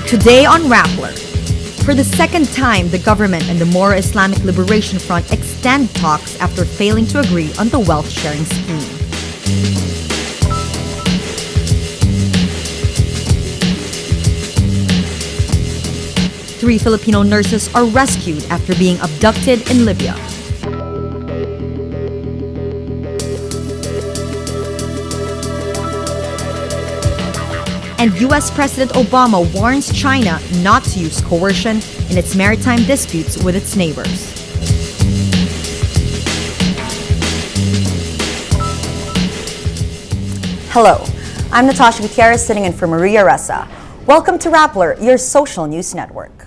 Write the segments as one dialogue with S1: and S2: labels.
S1: Today on Rappler, for the second time, the government and the Moro Islamic Liberation Front extend talks after failing to agree on the wealth-sharing scheme. Three Filipino nurses are rescued after being abducted in Libya. And US President Obama warns China not to use coercion in its maritime disputes with its neighbors.
S2: Hello, I'm Natasha Gutierrez sitting in for Maria Ressa. Welcome to Rappler, your social news network.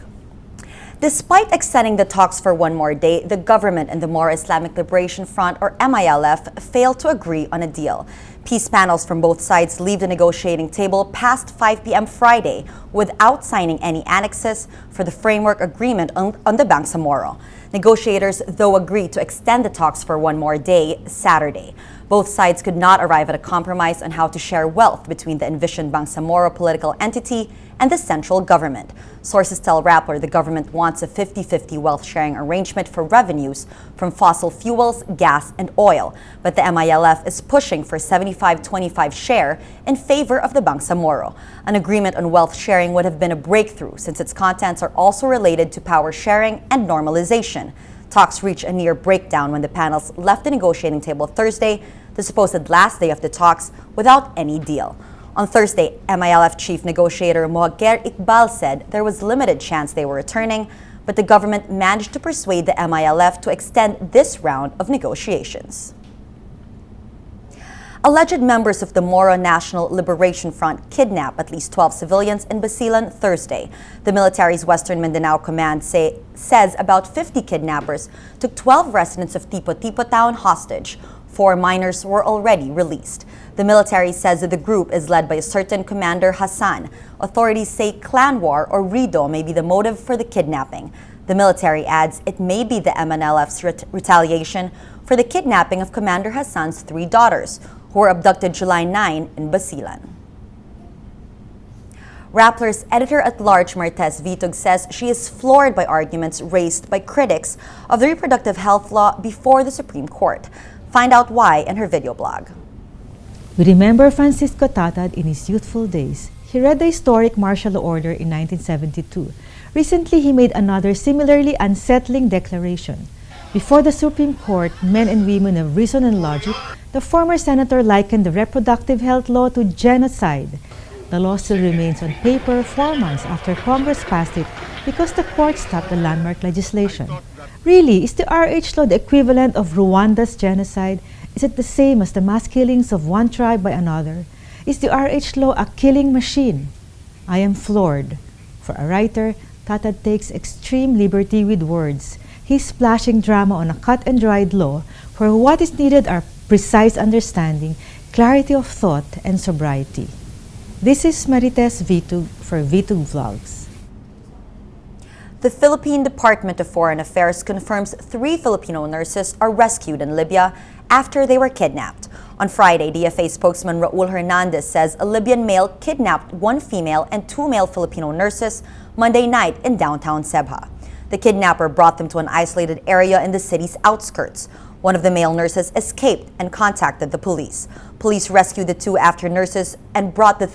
S2: Despite extending the talks for one more day, the government and the Moro Islamic Liberation Front, or MILF, failed to agree on a deal. Peace panels from both sides leave the negotiating table past 5 p.m. Friday without signing any annexes for the framework agreement on the Bangsamoro. Negotiators, though, agreed to extend the talks for one more day, Saturday. Both sides could not arrive at a compromise on how to share wealth between the envisioned Bangsamoro political entity and the central government. Sources tell Rappler the government wants a 50-50 wealth-sharing arrangement for revenues from fossil fuels, gas, and oil, but the MILF is pushing for 75-25 share in favor of the Bangsamoro. An agreement on wealth sharing would have been a breakthrough since its contents are also related to power sharing and normalization. Talks reached a near breakdown when the panels left the negotiating table Thursday, the supposed last day of the talks, without any deal. On Thursday, MILF chief negotiator Mohaguer Iqbal said there was limited chance they were returning, but the government managed to persuade the MILF to extend this round of negotiations. Alleged members of the Moro National Liberation Front kidnapped at least 12 civilians in Basilan Thursday. The military's Western Mindanao Command says about 50 kidnappers took 12 residents of Tipo-Tipo town hostage. 4 minors were already released. The military says that the group is led by a certain Commander Hassan. Authorities say clan war or rido may be the motive for the kidnapping. The military adds it may be the MNLF's retaliation for the kidnapping of Commander Hassan's 3 daughters, who were abducted July 9 in Basilan. Rappler's editor-at-large Martes Vitug says she is floored by arguments raised by critics of the reproductive health law before the Supreme Court. Find out why in her video blog.
S3: We remember Francisco Tatad in his youthful days. He read the historic martial law order in 1972. Recently, he made another similarly unsettling declaration. Before the Supreme Court, men and women of reason and logic, the former senator likened the reproductive health law to genocide. The law still remains on paper 4 months after Congress passed it because the court stopped the landmark legislation. Really, is the RH law the equivalent of Rwanda's genocide? Is it the same as the mass killings of one tribe by another? Is the RH law a killing machine? I am floored. For a writer, Tatad takes extreme liberty with words. He's splashing drama on a cut-and-dried law where what is needed are precise understanding, clarity of thought, and sobriety. This is Marites Vitug for Vitug Vlogs.
S2: The Philippine Department of Foreign Affairs confirms 3 Filipino nurses are rescued in Libya after they were kidnapped. On Friday, DFA spokesman Raul Hernandez says a Libyan male kidnapped 1 female and 2 male Filipino nurses Monday night in downtown Sebha. The kidnapper brought them to an isolated area in the city's outskirts. One of the male nurses escaped and contacted the police. Police rescued the 2 after nurses and brought the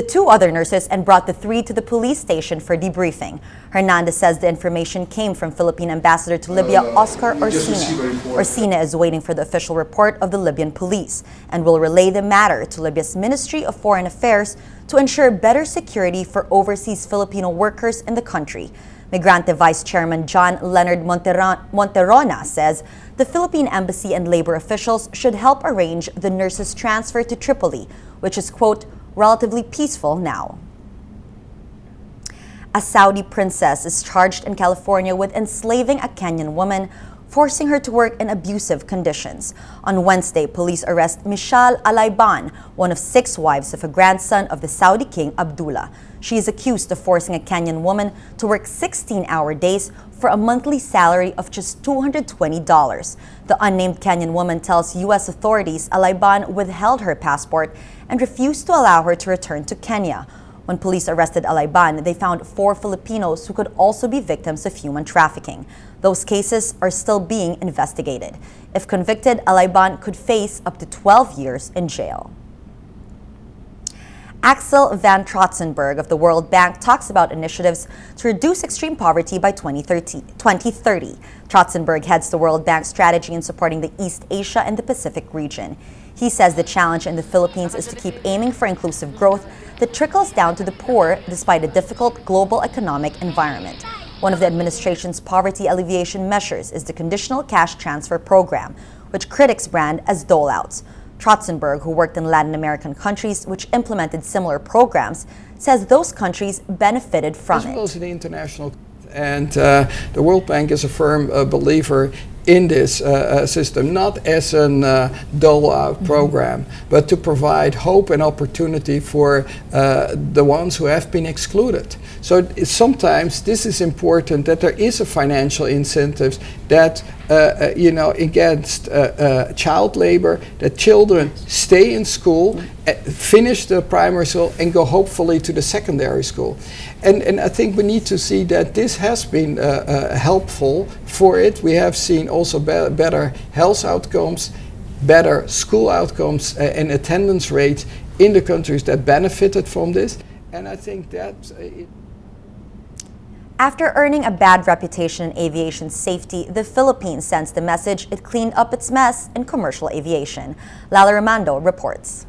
S2: 2 other nurses and brought the 3 to the police station for debriefing. Hernandez says the information came from Philippine Ambassador to Libya, Oscar Orsina. Orsina is waiting for the official report of the Libyan police and will relay the matter to Libya's Ministry of Foreign Affairs to ensure better security for overseas Filipino workers in the country. Migrante Vice Chairman John Leonard Monterona says the Philippine Embassy and labor officials should help arrange the nurses' transfer to Tripoli, which is, quote, relatively peaceful now. A Saudi princess is charged in California with enslaving a Kenyan woman, forcing her to work in abusive conditions. On Wednesday, police arrest Michal Alayban, one of 6 wives of a grandson of the Saudi king Abdullah. She is accused of forcing a Kenyan woman to work 16-hour days for a monthly salary of just $220. The unnamed Kenyan woman tells U.S. authorities Alayban withheld her passport and refused to allow her to return to Kenya. When police arrested Alayban, they found 4 Filipinos who could also be victims of human trafficking. Those cases are still being investigated. If convicted, Alayban could face up to 12 years in jail. Axel van Trotzenberg of the World Bank talks about initiatives to reduce extreme poverty by 2030. Trotzenberg heads the World Bank strategy in supporting the East Asia and the Pacific region. He says the challenge in the Philippines is to keep aiming for inclusive growth that trickles down to the poor despite a difficult global economic environment. One of the administration's poverty alleviation measures is the Conditional Cash Transfer Program, which critics brand as doleouts. Trotzenberg, who worked in Latin American countries which implemented similar programs, says those countries benefited from it.
S4: As well as the international, and the World Bank is a firm believer in this system, not as a dole-out program, but to provide hope and opportunity for the ones who have been excluded. So sometimes this is important, that there is a financial incentive that against child labor, that children stay in school, finish the primary school and go hopefully to the secondary school. And I think we need to see that this has been helpful for it. We have seen also better health outcomes, better school outcomes and attendance rates in the countries that benefited from this. And I think that
S2: After earning a bad reputation in aviation safety, the Philippines sends the message it cleaned up its mess in commercial aviation. Lala Ramando reports.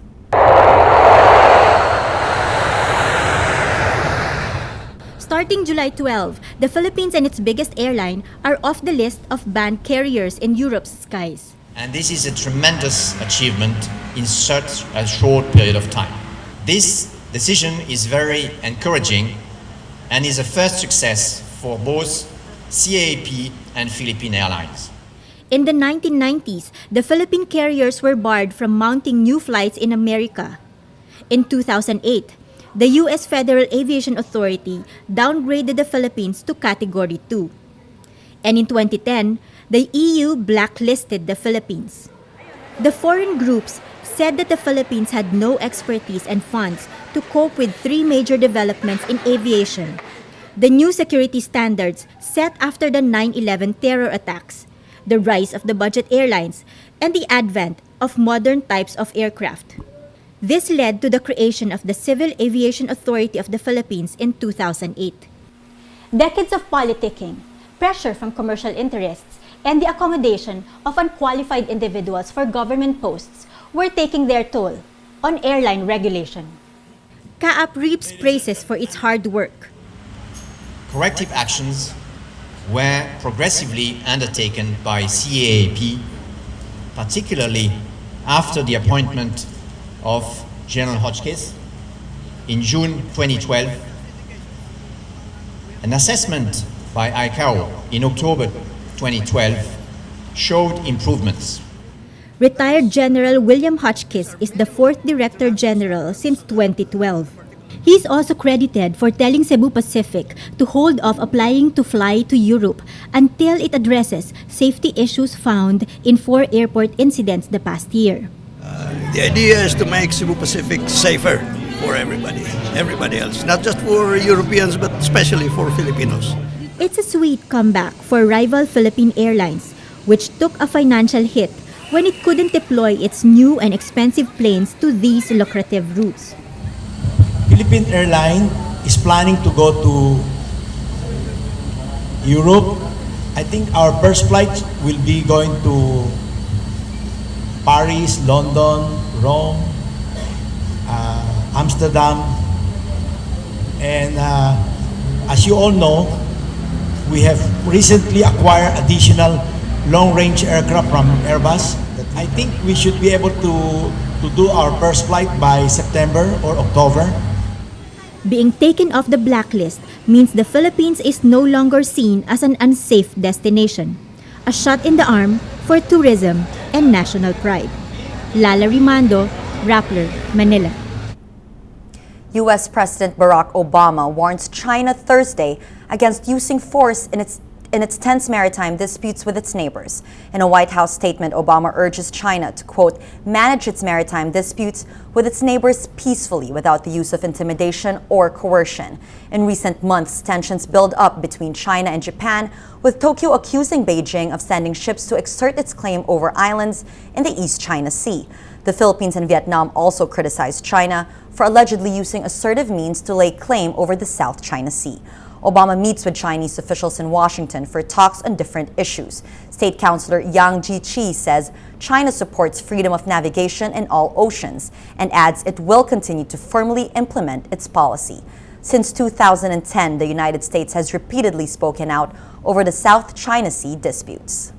S5: Starting July 12, the Philippines and its biggest airline are off the list of banned carriers in Europe's skies.
S6: And this is a tremendous achievement in such a short period of time. This decision is very encouraging and is a first success for both CAAP and Philippine Airlines.
S5: In the 1990s, the Philippine carriers were barred from mounting new flights in America. In 2008, the U.S. Federal Aviation Authority downgraded the Philippines to Category 2. And in 2010, the EU blacklisted the Philippines. The foreign groups said that the Philippines had no expertise and funds to cope with 3 major developments in aviation: the new security standards set after the 9/11 terror attacks, the rise of the budget airlines, and the advent of modern types of aircraft. This led to the creation of the Civil Aviation Authority of the Philippines in 2008.
S7: Decades of politicking, pressure from commercial interests, and the accommodation of unqualified individuals for government posts were taking their toll on airline regulation.
S5: CAAP reaps praises for its hard work.
S6: Corrective actions were progressively undertaken by CAAP, particularly after the appointment of General Hodgkiss in June 2012, an assessment by ICAO in October 2012 showed improvements.
S5: Retired General William Hotchkiss is the 4th Director General since 2012. He is also credited for telling Cebu Pacific to hold off applying to fly to Europe until it addresses safety issues found in 4 airport incidents the past year.
S8: The idea is to make Cebu Pacific safer for everybody else, not just for Europeans, but especially for Filipinos.
S5: It's a sweet comeback for rival Philippine Airlines, which took a financial hit when it couldn't deploy its new and expensive planes to these lucrative routes.
S9: Philippine Airlines is planning to go to Europe. I think our first flight will be going to Paris, London, Rome, Amsterdam, and as you all know, we have recently acquired additional long-range aircraft from Airbus. I think we should be able to do our first flight by September or October.
S5: Being taken off the blacklist means the Philippines is no longer seen as an unsafe destination, a shot in the arm for tourism and national pride. Lala Rimando, Rappler, Manila.
S2: U.S. President Barack Obama warns China Thursday against using force in its in its tense maritime disputes with its neighbors. In a White House statement, Obama urges China to, quote, manage its maritime disputes with its neighbors peacefully without the use of intimidation or coercion. In recent months, tensions build up between China and Japan, with Tokyo accusing Beijing of sending ships to exert its claim over islands in the East China Sea. The Philippines and Vietnam also criticized China for allegedly using assertive means to lay claim over the South China Sea. Obama meets with Chinese officials in Washington for talks on different issues. State Councilor Yang Jiechi says China supports freedom of navigation in all oceans and adds it will continue to firmly implement its policy. Since 2010, the United States has repeatedly spoken out over the South China Sea disputes.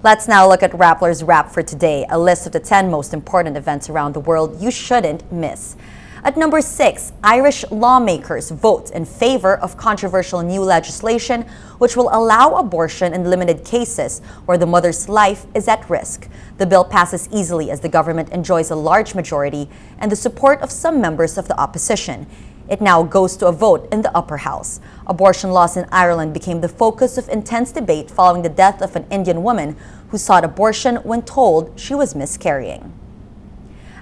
S2: Let's now look at Rappler's Wrap for today, a list of the 10 most important events around the world you shouldn't miss. At number 6, Irish lawmakers vote in favor of controversial new legislation which will allow abortion in limited cases where the mother's life is at risk. The bill passes easily as the government enjoys a large majority and the support of some members of the opposition. It now goes to a vote in the upper house. Abortion laws in Ireland became the focus of intense debate following the death of an Indian woman who sought abortion when told she was miscarrying.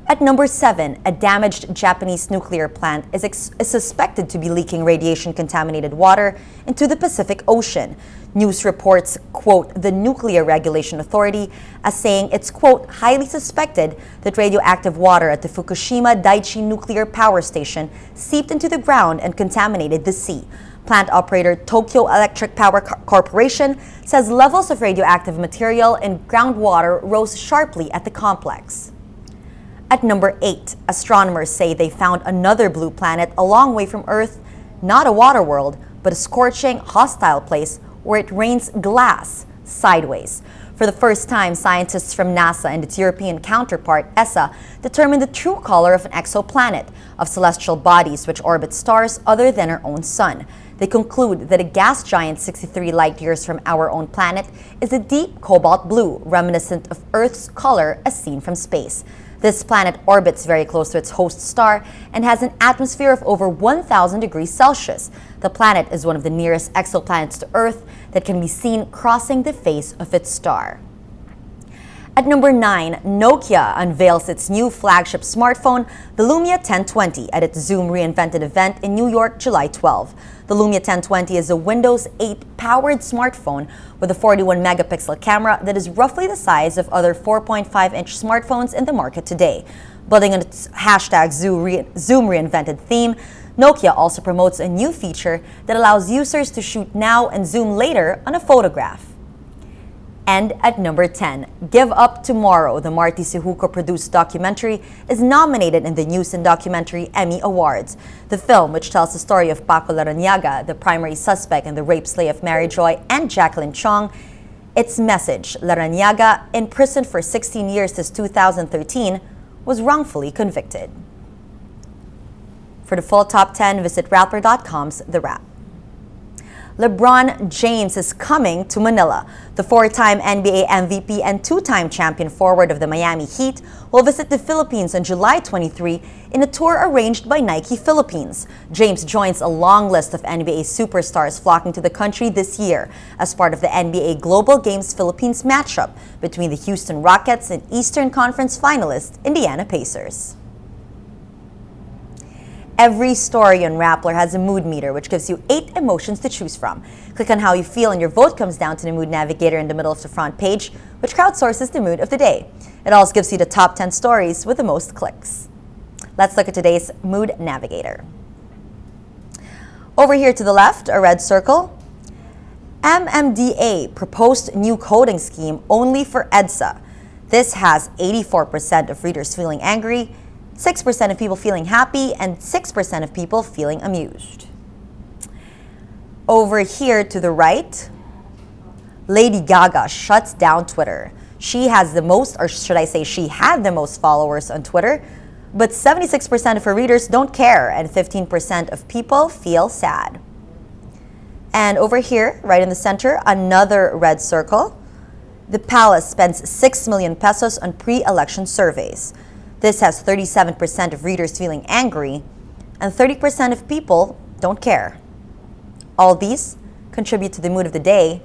S2: At number 7, a damaged Japanese nuclear plant is suspected to be leaking radiation-contaminated water into the Pacific Ocean. News reports, quote, the Nuclear Regulation Authority as saying it's, quote, highly suspected that radioactive water at the Fukushima Daiichi nuclear power station seeped into the ground and contaminated the sea. Plant operator Tokyo Electric Power Corporation says levels of radioactive material in groundwater rose sharply at the complex. At number 8, astronomers say they found another blue planet a long way from Earth, not a water world, but a scorching, hostile place where it rains glass sideways. For the first time, scientists from NASA and its European counterpart, ESA, determined the true color of an exoplanet, of celestial bodies which orbit stars other than our own sun. They conclude that a gas giant 63 light years from our own planet is a deep cobalt blue, reminiscent of Earth's color as seen from space. This planet orbits very close to its host star and has an atmosphere of over 1,000 degrees Celsius. The planet is one of the nearest exoplanets to Earth that can be seen crossing the face of its star. At number 9, Nokia unveils its new flagship smartphone, the Lumia 1020, at its Zoom Reinvented event in New York, July 12. The Lumia 1020 is a Windows 8 powered smartphone with a 41-megapixel camera that is roughly the size of other 4.5-inch smartphones in the market today. Building on its hashtag Zoom Reinvented theme, Nokia also promotes a new feature that allows users to shoot now and zoom later on a photograph. And at number 10, Give Up Tomorrow, the Marty Sihuko-produced documentary, is nominated in the News and Documentary Emmy Awards. The film, which tells the story of Paco Larrañaga, the primary suspect in the rape slay of Mary Joy and Jacqueline Chong, its message, Larrañaga, in prison for 16 years since 2013, was wrongfully convicted. For the full top 10, visit Rappler.com's The Wrap. LeBron James is coming to Manila. The 4-time NBA MVP and 2-time champion forward of the Miami Heat will visit the Philippines on July 23 in a tour arranged by Nike Philippines. James joins a long list of NBA superstars flocking to the country this year as part of the NBA Global Games Philippines matchup between the Houston Rockets and Eastern Conference finalist Indiana Pacers. Every story on Rappler has a mood meter, which gives you 8 emotions to choose from. Click on how you feel and your vote comes down to the mood navigator in the middle of the front page, which crowdsources the mood of the day. It also gives you the top 10 stories with the most clicks. Let's look at today's mood navigator. Over here to the left, a red circle. MMDA proposed new coding scheme only for EDSA. This has 84% of readers feeling angry, 6% of people feeling happy, and 6% of people feeling amused. Over here to the right, Lady Gaga shuts down Twitter. She has the most, or should I say she had the most followers on Twitter, but 76% of her readers don't care, and 15% of people feel sad. And over here, right in the center, another red circle. The palace spends 6 million pesos on pre-election surveys. This has 37% of readers feeling angry, and 30% of people don't care. All these contribute to the mood of the day.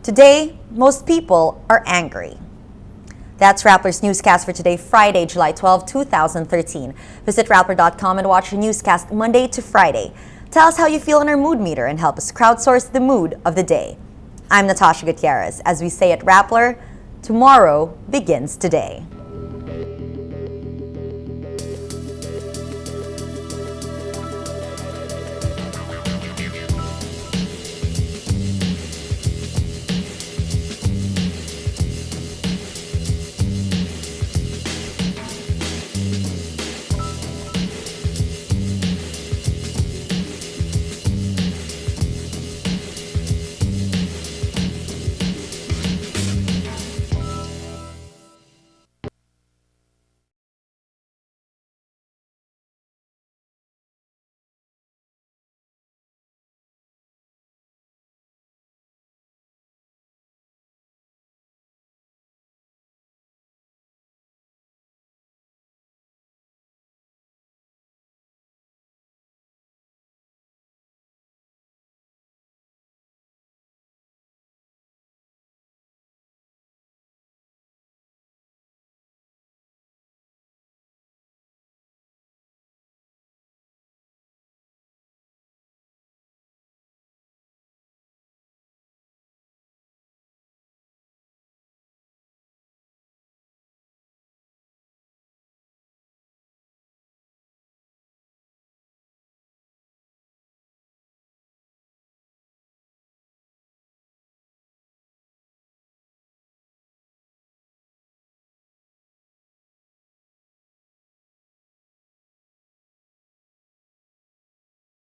S2: Today, most people are angry. That's Rappler's newscast for today, Friday, July 12, 2013. Visit Rappler.com and watch your newscast Monday to Friday. Tell us how you feel on our mood meter and help us crowdsource the mood of the day. I'm Natasha Gutierrez. As we say at Rappler, tomorrow begins today.